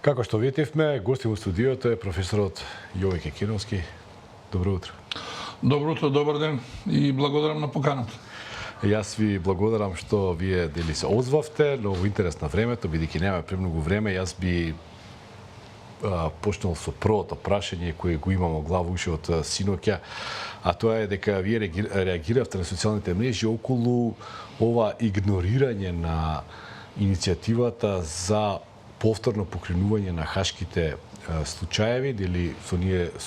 Како што видевме, гостин во студиото е професорот Јове Кекиновски. Добро утро. Добро утро, добар ден и благодарам на поканата. Јас ви благодарам што вие дели се озвавте, но во интерес на времето, бидејќи нема премногу време, јас би почнал со првото прашање кое го имам во глава уши од синоќа, а тоа е дека вие реагиравте на социјалните мрежи околу ова игнорирање на иницијативата за повторно покренување на хашките случаеви, дели со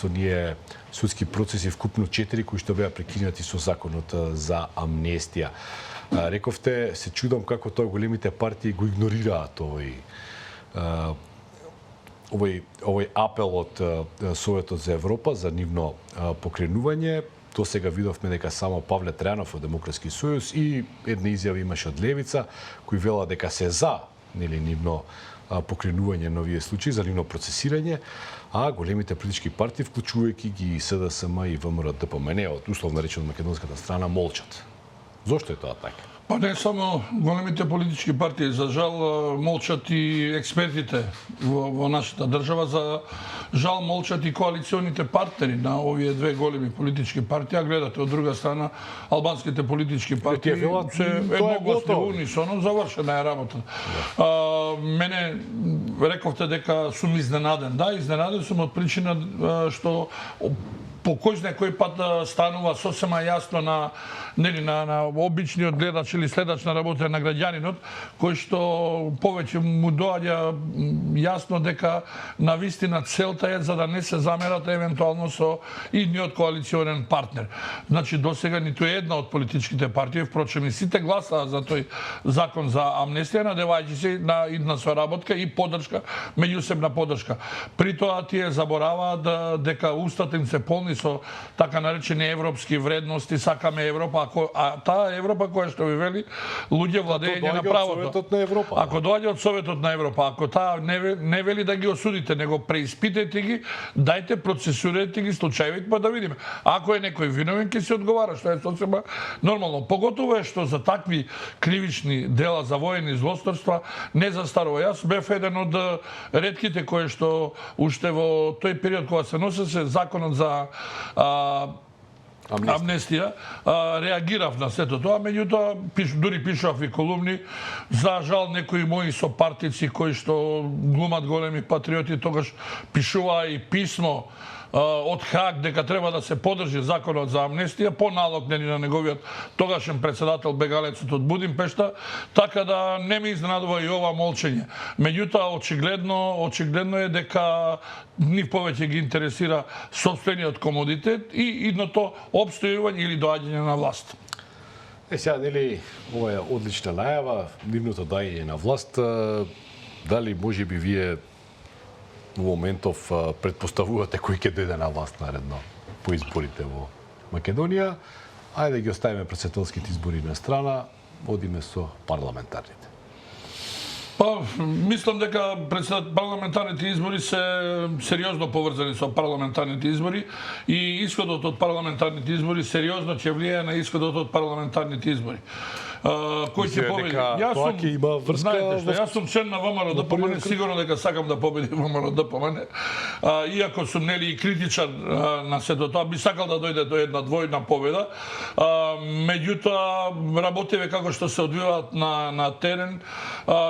ние судски процеси вкупно 4 кои што беа прекинати со законот за амнестија. Рековте, се чудам како тоа големите партии го игнорираат овој апел од Советот за Европа за нивно покренување. До сега видовме дека само Павле Трајанов од Демократски сојуз и една изјава имаше од Левица, кои вела дека се за нивно покренување на овие случаи, за нивно процесирање, а големите политички партии, вклучувајќи ги СДСМ и ВМРО-ДПМН, од условно речено македонската страна, молчат. Зошто е тоа така? Па не само големите политички партии, за жал молчат и експертите во нашата држава, за жал молчат и коалиционите партнери на овие две големи политички партии, а гледате од друга страна албанските политички партии се едногласно унисоно, завршена е работа. Мене рековте дека сум изненаден. Да, изненаден сум од причина што по кој знае кој пат станува сосема јасно на обичниот гледач или следач на работа на граѓанинот, кој што повеќе му доаѓа јасно дека на вистина целта е за да не се замерат евентуално со идниот коалиционен партнер. Значи досега ниту една од политичките партии, впрочем и сите гласаа за тој закон за амнестија, надевајќи се на идна соработка и подршка, меѓусебна подршка. При тоа тие забораваат дека устата им се полни со така наречени европски вредности, сакаме Европа, а таа Европа која што ви вели луѓе владење на правото. Ако доаѓа од Советот на Европа, ако таа не вели да ги осудите, него преиспитајте ги, дајте, процесурајте ги случајите, па да видиме. Ако е некој виновен, ќе се одговара, што е сосема нормално. Поготово е што за такви кривични дела, за воени злосторства не застарува. Јас бев еден од ретките кои што уште во тој период кога се носеше законот за амнестија, реагирав на сето тоа, меѓутоа дури пишав и колумни, за жал некои мои сопартици кои што глумат големи патриоти тогаш пишуваа и писмо од Хаг дека треба да се подржи законот за амнестија по налог на неговиот тогашен председател бегалецот од Будимпешта, така да не ме изненадува и ова молчење. Меѓутоа очигледно е дека нив повеќе ги интересира сопствениот комодитет и идното обстојување или доаѓање на власт. Сега, нели, ова е одлична најава, нивното доаѓање на власт, дали можеби вие во моментов предпоставувате кој ќе дојде на власт наредно по изборите во Македонија? Ајде да ги оставиме председателските избори на страна, одиме со парламентарните. Па, мислам дека парламентарните избори се сериозно поврзани со парламентарните избори и исходот од парламентарните избори сериозно ќе влијае на исходот од парламентарните избори. Кој ќе победи? Јас сум член на ВМРО-ДПМН, сигурно дека сакам да победи ВМРО-ДПМН. Иако сум нели и критичар на сето тоа, би сакал да дојде до една двојна победа. Меѓутоа работеве како што се одвиваат на терен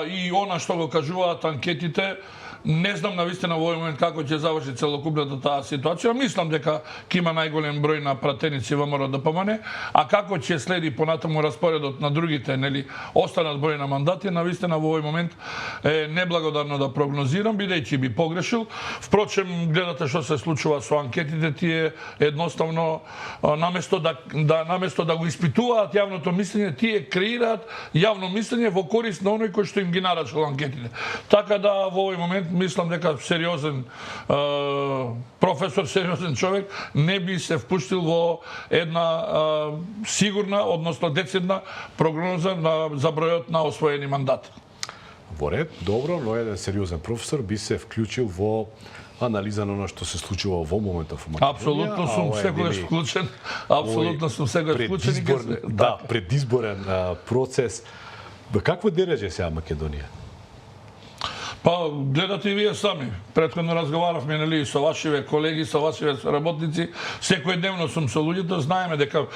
и она што го кажуваат анкетите, не знам навистина во овој момент како ќе заврши целокупната таа ситуација. Мислам дека ќе има најголем број на пратеници во ВМРО-ДПМН, а како ќе следи понатаму распоредот на другите, нели, останат број на мандати, навистина во овој момент е неблагодарно да прогнозирам, бидејќи би погрешил. Впрочем, гледате што се случува со анкетите, тие едноставно наместо да го испитуваат јавното мислење, тие креираат јавно мислење во корист на оној кој што им ги нарачал анкетите. Така да во овој момент мислам дека сериозен професор, сериозен човек не би се впуштил во една сигурна, односно децидна прогноза за бројот на освоени мандати. Во ред, добро, но еден сериозен професор би се вклучил во анализа на оно што се случува во моментов во Македонија. Апсолутно сум секогаш вклучен. Апсолутно сум секогаш вклучен. Да, предизборен процес. Во какво дереже сега Македонија? Па, гледате и вие сами. Претходно разговаравме, нели, со вашиве колеги, со вашиве соработници. Секојдневно сум со луѓето, знаеме дека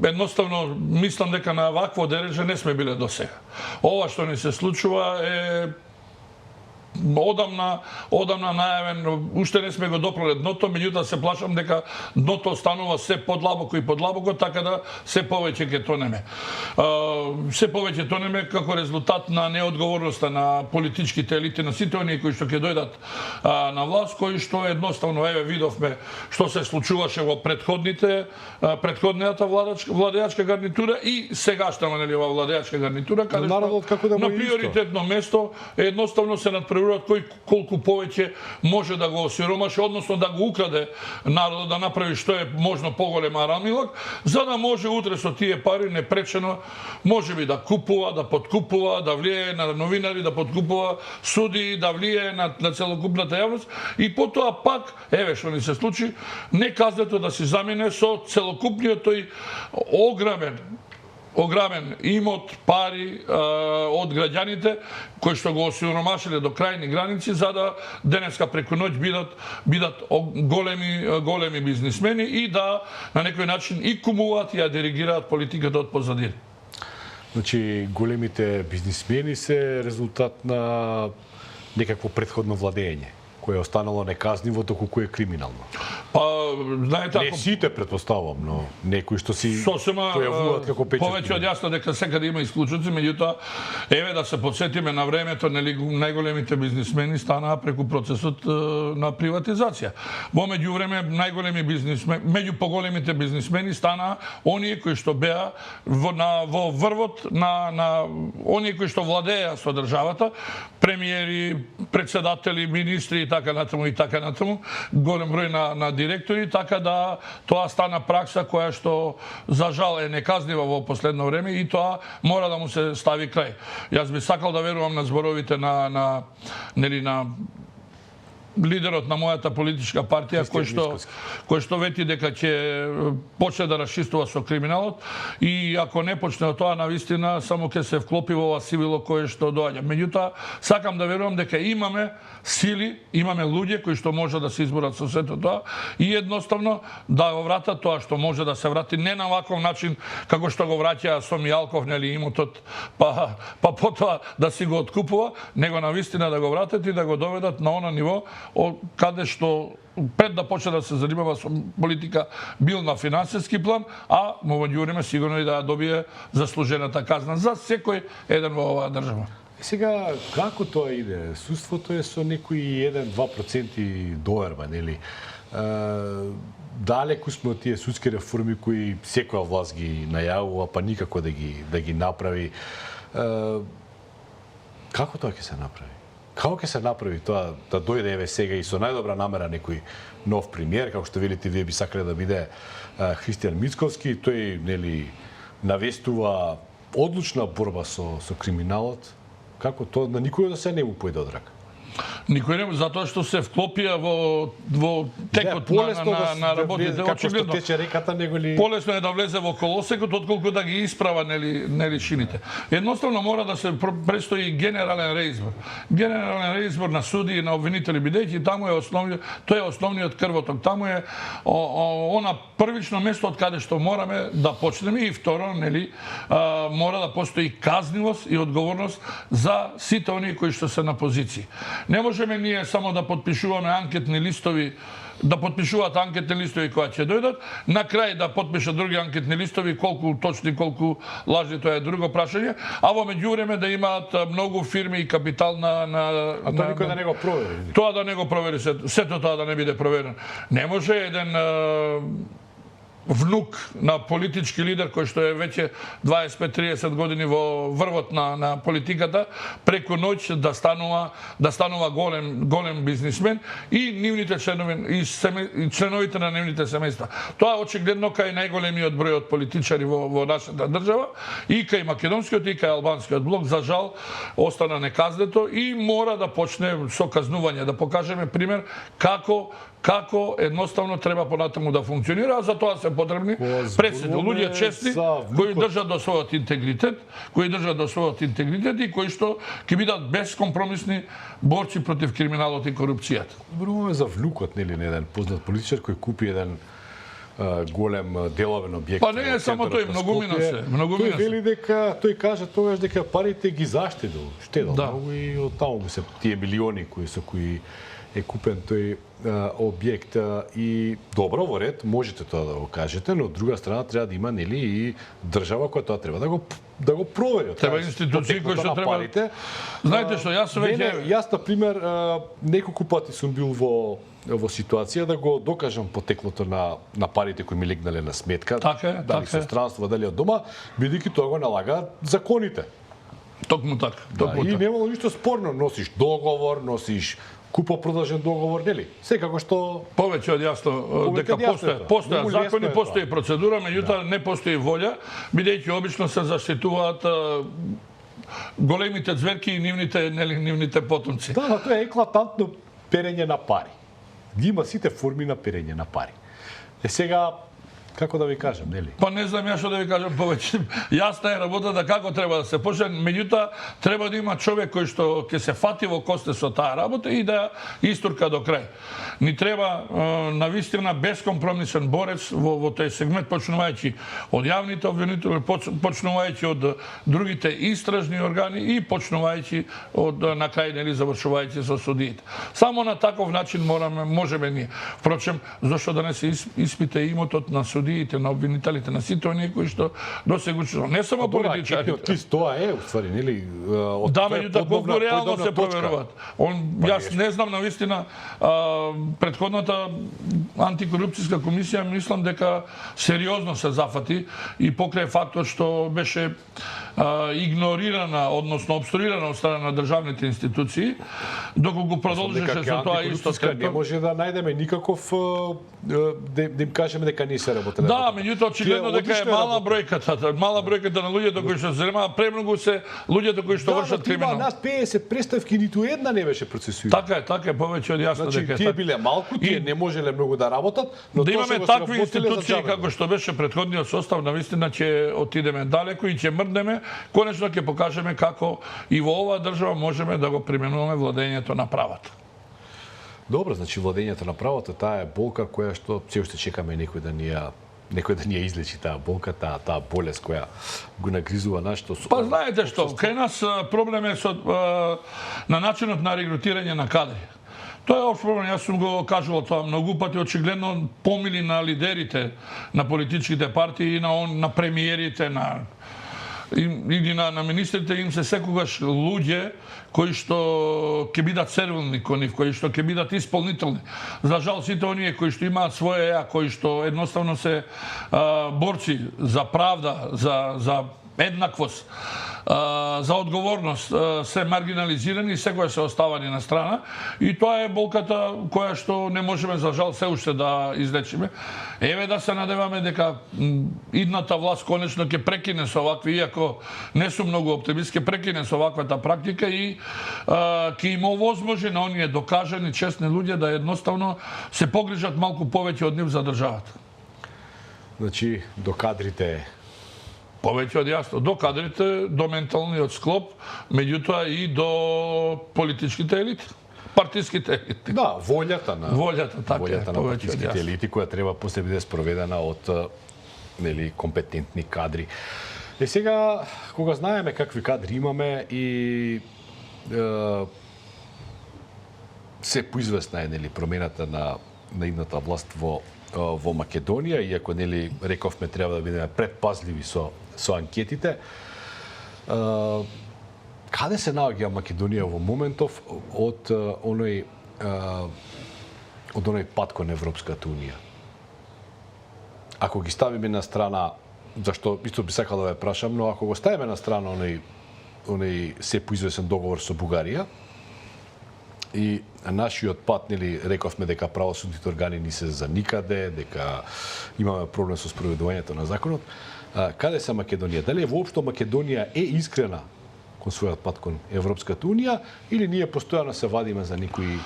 едноставно мислам дека на вакво дереже не сме биле до сега. Ова што ни се случува е одамна најавен, уште не сме го допрале дното, меѓутоа се плашам дека дното станува се подлабоко и подлабоко, така да се повеќе ќе тонеме. Се повеќе тонеме како резултат на неодговорноста на политичките елити, на сите оние кои што ќе дојдат на власт, кои што едноставно, еве видовме што се случуваше во претходната владеачка гарнитура и сегашната, нели, ова владеачка гарнитура, каде што на приоритетно место едноставно се надпреваруваат кој колку повеќе може да го осиромаше, односно да го украде народот, да направи што е можно поголем арамилок, за да може утре со тие пари непречено можеби да купува, да подкупува, да влијае на новинари, да подкупува суди, да влијае на целокупната јавност и потоа пак, еве што ни се случи, не казнето да се замине со целокупниот тој ограмен имот, пари од граѓаните кои што го осиромашиле до крајни граници, за да денеска преку ноќ бидат големи бизнисмени и да на некој начин и кумуваат и ја диригираат политиката од позадина. Значи, големите бизнисмени се резултат на некакво претходно владење, кое е останало неказниво, доколку е криминално. Па, знаете, не сите предпоставувам, но некои што си појавуваат како печат. Повеќе од јасно дека секаде има исклучоци, меѓутоа еве да се потсетиме на времето, нели, најголемите бизнисмени станаа преку процесот на приватизација. Во меѓувреме меѓу поголемите бизнисмени станаа оние кои што беа во врвот на оние кои што владееа со државата, премиери, председатели, министри и така натаму, голем број на директори, така да тоа стана пракса која што за жал е неказнива во последно време и тоа мора да му се стави крај. Јас би сакал да верувам на зборовите на лидерот на мојата политичка партија кој што вети дека ќе почне да расчистува со криминалот и ако не почне тоа, навистина само ќе се вклопи во ова сивило кое што доаѓа. Меѓутоа, сакам да верувам дека имаме сили, имаме луѓе кои што може да се изборат со сето тоа и едноставно да го вратат тоа што може да се врати, не на ваков начин како што го враќа со Мијалков, нели, имотот, па потоа да си го откупува, него навистина да го вратат и да го доведат на она ниво каде што пред да почне да се занимава со политика бил на финансиски план, а во меѓувреме сигурно и да добие заслужената казна за секој еден во оваа држава. Сега, како тоа иде? Судството е со некои 1-2% доерба, нели? Далеку сме од тие судски реформи кои секоја власт ги најавува, па никако да ги направи. Како тоа ќе се направи? Како ќе се направи тоа да дојде еве сега и со најдобра намера некој нов премиер, како што велите вие би сакале да биде Христијан Мицковски, тој, нели, навестува одлучна борба со криминалот. Како тоа на никој да се не му појде од рака? Никој не, затоа што се вклопија во текот на работите. Како што тече реката, него ли... Полесно е да влезе во колосекот, отколку да ги исправа, нели шините. Едноставно мора да се престои генерален реизбор. Генерален реизбор на суди и на обвинители, бидејќи таму е тој е основниот крвоток. Таму е она првично место од каде што мораме да почнеме и второ, нели, мора да постои казнивост и одговорност за сите оние кои што се на позиции. Не можеме ние само да подпишуваме анкетни листови, да подпишуваат анкетни листови кои ќе дојдат, на крај да подпишат други анкетни листови, колку точни, колку лажни, тоа е друго прашање, а во меѓувреме да имаат многу фирми и капитал А тоа никој да не го провери. Тоа да не го провери, сето тоа да не биде проверено. Не може еден внук на политички лидер кој што е веќе 25-30 години во врвот на политиката, преку ноќ да станува голем бизнисмен и нивните членови и членовите на нивните семејства. Тоа е очигледно кај најголемиот број од политичари во нашата држава и кај македонскиот и кај албанскиот блок, за жал остана неказнето и мора да почне со казнување, да покажеме пример како едноставно треба понатаму да функционира, а за тоа се потребни, пресни луѓе честни кои држат до својот интегритет, и кои што ќе бидат бескомпромисни борци против криминалот и корупцијата. Зборуваме за внукот, нели, на еден познат политичар кој купи еден голем деловен објект. Па не е само тој, многумина се. Тој вели дека, тој кажа тогаш дека парите ги заштедил, штедил Да. многу и од таму му се тие милиони кои е купен тој објект. И добро, во ред, можете тоа да го кажете, но од друга страна треба да има, нели, и држава која тоа треба да го провери. Треба институции кои што треба. Знаете што, јас веќе Јас на пример неколку пати сум бил во ситуација да го докажам потеклото на парите кои ми легнале на сметка, Така е, дали така е. со странство, дали од дома, бидејќи тоа го налагаат законите. токму така. И немало ништо спорно, носиш договор, носиш купо-продажен договор, нели? Секако што Повеќе од јасно дека постојат закони, постои процедура, меѓутоа не постои волја, бидејќи обично се заштитуваат големите зверки и нивните потомци. Да, тоа е еклатантно перење на пари. Ги има сите форми на перење на пари. Сега, како да ви кажам, нели? Па не знам ја што да ви кажам повеќе. Јасна е работата како треба да се почне, меѓутоа треба да има човек кој што ќе се фати во косте со таа работа и да истурка до крај. Ни треба навистина бескомпромисен борец во тој сегмент, почнувајќи од јавните обвинители, почнувајќи од другите истражни органи и почнувајќи од на крај, нели, завршувајќи со судиите. Само на таков начин можеме ние. Впрочем, зошто да не се испита имотот на судиите, на обвинителите, на сите оние кои што досега не само политичарите. Тоа е, уствари, нели, Да, меѓутоа колку реално се проверуваат. Јас не знам навистина, претходната антикорупцијска комисија мислам дека сериозно се зафати и покрај фактот што беше игнорирана, односно обструирана од страна на државните институции, доколку го продолжеше со тоа исто темпо. Не може да најдеме никаков да им кажеме дека не се работи. Да, меѓутоа очигледно дека е мала бројката на луѓето кои што се занимаваат, премногу се луѓето кои што вршат криминал. Да, нас 50 представки, ниту една не беше процесуирана. Така е, повеќе од јасно дека е тие биле малку, тие не можеле многу да работат, но да имаме такви институции како што беше претходниот состав, навистина ќе отидеме далеко и ќе мрднеме, конечно ќе покажеме како и во оваа држава можеме да го применуваме владењето на правата. Добро, значи владењето на правото, таа е болка која што се уште чекаме некој да ни ја излечи таа болка, таа болест која го нагризува нашето. Па знаете што, кај нас проблем е со на начинот на регрутирање на кадри. Тоа е општ проблем, јас сум го кажувал тоа многу пати, очигледно помили на лидерите на политичките партии и на премиерите, или на министрите им се секогаш луѓе кои што ќе бидат сервилни кон нив, кои што ќе бидат исполнителни. За жал, сите оние кои што имаат своја ја, кои што едноставно се борци за правда, за еднаквост, за одговорност, се маргинализирани и секоја се оставани на страна. И тоа е болката која што не можеме, за жал, се уште да излечиме. Еве да се надеваме дека идната власт конечно ќе прекине со овакви, иако не сум многу оптимист, ќе прекине со оваквата практика и ќе им овозможи на оние докажани, честни луѓе да едноставно се погрижат малку повеќе од нив за државата. Значи, до кадрите повеќе од јасно, до кадрите, до менталниот склоп, меѓутоа и до политичките елити, партиските елити. Да, волјата на партиските елити која треба после биде спроведена од нели компетентни кадри. И сега кога знаеме какви кадри имаме и се поизвестна е нели промената на идната власт во Македонија, иако нели рековме треба да бидеме предпазливи со анкетите. Каде се наоѓа Македонија во моментов од оној пат кон Европската унија? Ако ги ставиме на страна, зашто исто би сакал да ве прашам, но ако го ставиме на страна оној се поизвестен договор со Бугарија и нашиот пат, нели, рековме дека правосудните органи ни се за никаде, дека имаме проблем со спроведувањето на законот, каде се Македонија? Дали воопшто Македонија е искрена кон својот пат кон Европската унија или ние постојано се вадиме за некои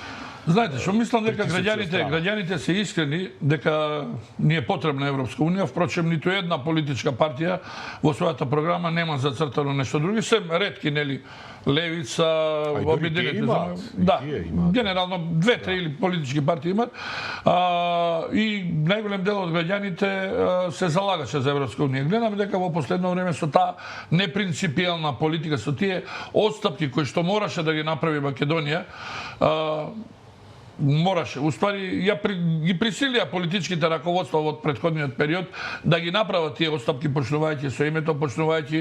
Знаете што мислам дека Притисоци од страна. граѓаните се искрени дека ни е потребна Европска унија, впрочем ниту една политичка партија во својата програма нема зацртано нешто друго, се ретки нели Левица, и други Обединените имаат, да, и тие имаат, генерално две-три или политички партии имаат. И најголем дел од граѓаните се залагаше за Европска унија. Гледаме дека во последно време со таа непринципиелна политика, со тие отстапки кои што мораше да ги направи Македонија, мораше, уствари ги присилија политичките раководства во претходниот период да ги направат тие отстапки, почнувајќи со името, почнувајќи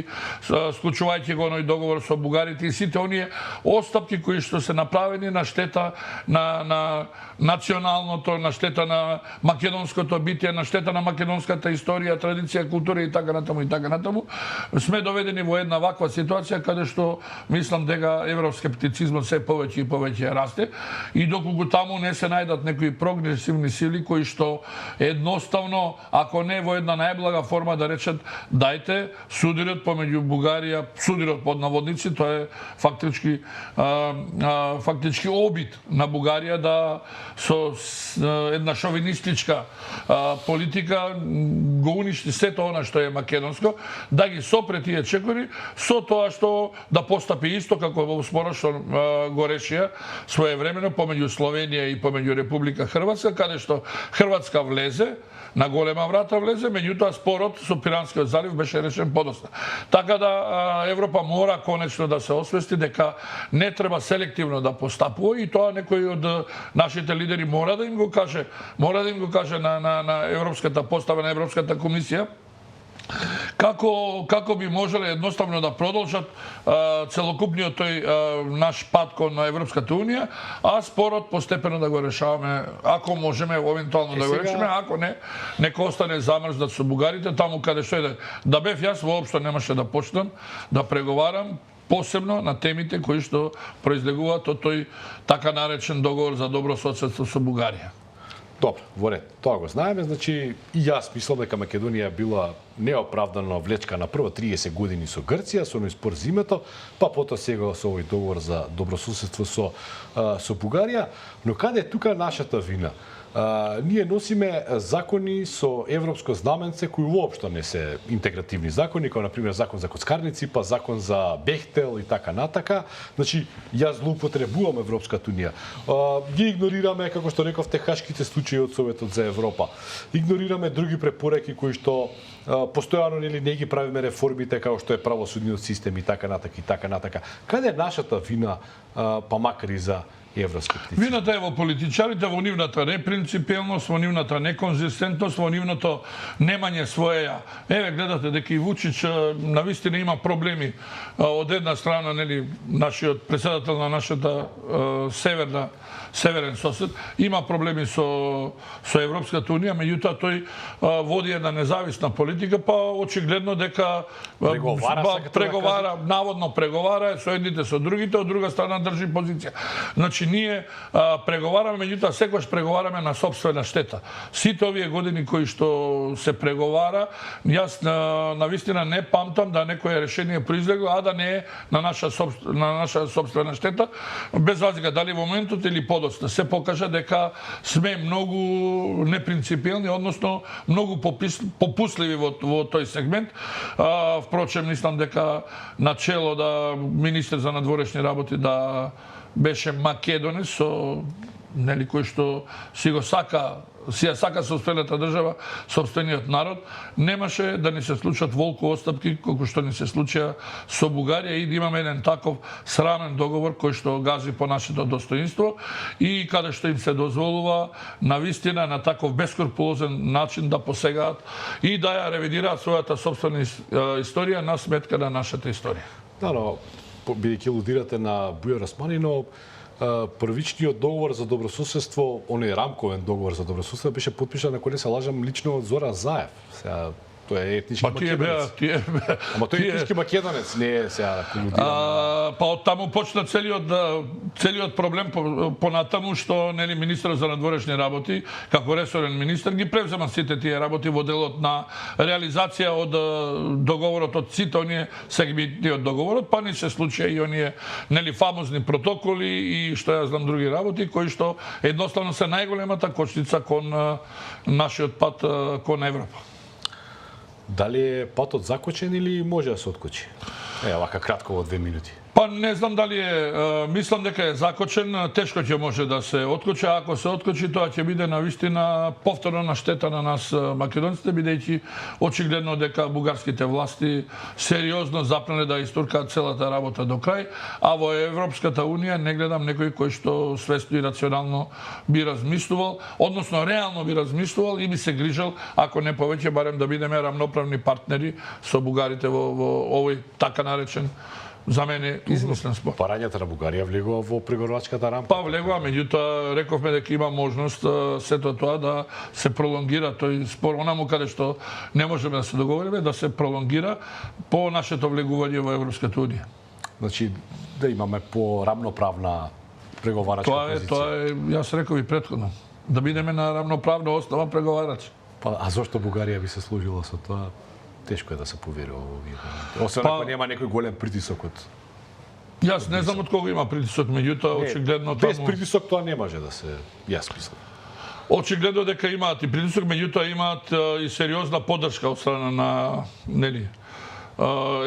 склучувајќи го оној договор со бугарите и сите оние отстапки кои што се направени на штета на националното, на штета на македонското битие, на штета на македонската историја, традиција, култура и така натаму и така натаму, сме доведени во една ваква ситуација каде што мислам дека евроскептицизмот се повеќе и повеќе расте и доколку таму не се најдат некои прогресивни сили кои што едноставно, ако не во една најблага форма да речат дајте судирот помеѓу Бугарија, судирот под наводници, тоа е фактички обид на Бугарија да со една шовинистичка политика го уништи сето она што е македонско, да ги сопре тие чекори со тоа што да постапи исто како во спорот што го решија своевремено помеѓу Словенија и помеѓу Република Хрватска, каде што Хрватска влезе, на голема врата влезе, меѓутоа спорот со Пиранскиот залив беше решен подоцна. Така да Европа мора конечно да се освести дека не треба селективно да постапува и тоа некој од нашите лидери мора да им го каже, на европската постава, на Европската комисија, како би можеле едноставно да продолжат целокупниот тој наш пат кон Европската унија, а спорот постепено да го решаваме, ако можеме евентуално да го решиме, ако не, нека остане замрзнат со бугарите, таму каде што е да бев јас воопшто немаше да почнам да преговарам посебно на темите кои што произлегуваат од тој така наречен договор за добро соседство со Бугарија. Добро, во ред, тоа го знаеме, значи и јас мислам дека Македонија била неоправдано влечкана прво 30 години со Грција, со оној спор за името, па потоа сега со овој договор за добрососедство со Бугарија, но каде е тука нашата вина? Ние носиме закони со европско знаменце кои воопшто не се интегративни закони, како например закон за коцкарници, па закон за Бехтел и така натака. Значи, јас злоупотребувам Европската унија. Ги игнорираме, како што рековте, хашките случаи од Советот за Европа. Игнорираме други препораки кои што постојано нели не ги правиме реформите како што е правосудниот систем и така натака и така натака. Каде е нашата вина, па макар и за евроскептици? Вината е во политичарите, во нивната непринципиелност, во нивната неконзистентност, во нивното немање своја. Еве гледате дека и Вучич навистина има проблеми од една страна, нели, нашиот претседател на нашата северен сосед има проблеми со Европската унија, меѓутоа тој води една независна политика, па очигледно дека преговара, наводно преговара со едните со другите, од друга страна држи позиција. Значи ние преговараме, меѓутоа секогаш преговараме на сопствена штета. Сите овие години кои што се преговара, јас навистина не памтам да некое решение произлегло, а да не е на наша сопствена штета, без разлика дали во моментот или подоцна. Се покажа дека сме многу непринципиелни, односно многу попусливи во тој сегмент. Впрочем, мислам дека начело да министер за надворешни работи да беше македонец со нели кој што си ја сака сопствената држава, сопствениот народ, немаше да ни се случат волку отстапки колку што ни се случија со Бугарија и да имаме еден таков срамен договор кој што гази по нашето достоинство и каде што им се дозволува навистина на таков бескрупулозен начин да посегаат и да ја ревидираат својата сопствена историја на сметка на нашата историја. Да, но бидејќи алудирате на Бујар Османи, првичниот договор за добрососедство, оној рамковен договор за добрососедство беше потпишан, ако не се лажам, лично од Зоран Заев. Сега, Тој е етнички Па тие беа, македонец. Ама тој е етнички македонец, не е сега колудиран. Па од таму почна целиот проблем понатаму што нели министерот за надворешни работи како ресорен министер ги превзема сите тие работи во делот на реализација од договорот од сите оние сегменти од договорот, па не се случија и оние нели фамозни протоколи и што ја знам други работи кои што едноставно се најголемата кочница кон нашиот пат кон Европа. Дали е патот закочен или може да се откочи? Вака кратко во 2 минути. Па не знам дали мислам дека е закочен, тешко ќе може да се откочи, а ако се откочи тоа ќе биде навистина повторно на штета на нас македонците, бидејќи очигледно дека бугарските власти сериозно запнале да истуркаат целата работа до крај, а во Европската унија не гледам некој кој што свесно и рационално би размислувал, односно реално би размислувал и би се грижал, ако не повеќе, барем да бидеме рамноправни партнери со бугарите во овој така наречен за мене измислен спор. Парањата на Бугарија влегува во преговорачката рамка? Па влегува, меѓутоа рековме дека има можност сето тоа да се пролонгира тој спор, онаму каде што не можеме да се договориме, да се пролонгира по нашето влегување во Европската унија. Значи да имаме по-рамноправна преговарачка позиција. Тоа е, јас реков и претходно, да бидеме на рамноправна основа преговарач. Па, а зошто Бугарија би се сложила со тоа? Тешко е да се поверува во овие моменти. Освен ако нема некој голем притисок од... Јас не знам од кого има притисок, меѓутоа очигледно таму... Без притисок тоа не може да се... Јас мислам. Очигледно дека имаат и притисок, меѓутоа имаат и сериозна поддршка од страна на нели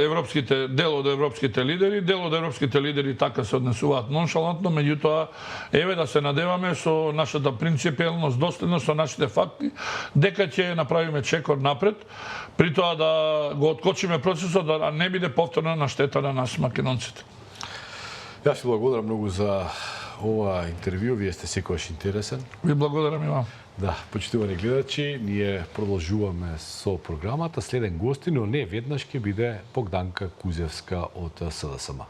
европските дел од европските лидери така се однесуваат ноншалантно, меѓутоа еве да се надеваме со нашата принципиелност, доследност, со нашите факти, дека ќе направиме чекор напред, при тоа да го откочиме процесот, да не биде повторно на штета на нас македонците. Јас ви благодарам многу за ова интервју, вие сте секогаш интересен. Ви благодарам и вам. Да, почитувани гледачи, ние продолжуваме со програмата. Следен гости, но не веднаш ќе биде Богданка Кузевска од СДСМ.